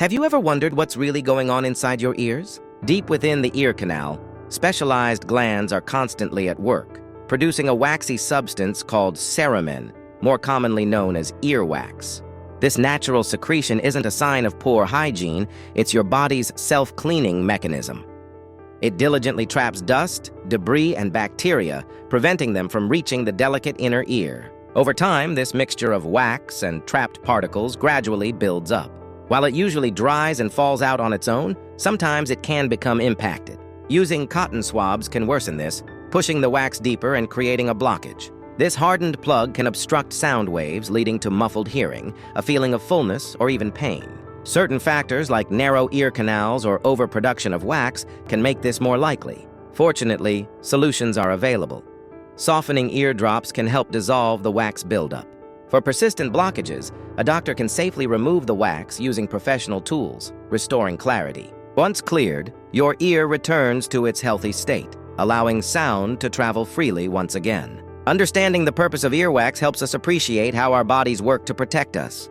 Have you ever wondered what's really going on inside your ears? Deep within the ear canal, specialized glands are constantly at work, producing a waxy substance called cerumen, more commonly known as earwax. This natural secretion isn't a sign of poor hygiene, it's your body's self-cleaning mechanism. It diligently traps dust, debris, and bacteria, preventing them from reaching the delicate inner ear. Over time, this mixture of wax and trapped particles gradually builds up. While it usually dries and falls out on its own, sometimes it can become impacted. Using cotton swabs can worsen this, pushing the wax deeper and creating a blockage. This hardened plug can obstruct sound waves, leading to muffled hearing, a feeling of fullness, or even pain. Certain factors like narrow ear canals or overproduction of wax can make this more likely. Fortunately, solutions are available. Softening eardrops can help dissolve the wax buildup. For persistent blockages, a doctor can safely remove the wax using professional tools, restoring clarity. Once cleared, your ear returns to its healthy state, allowing sound to travel freely once again. Understanding the purpose of earwax helps us appreciate how our bodies work to protect us.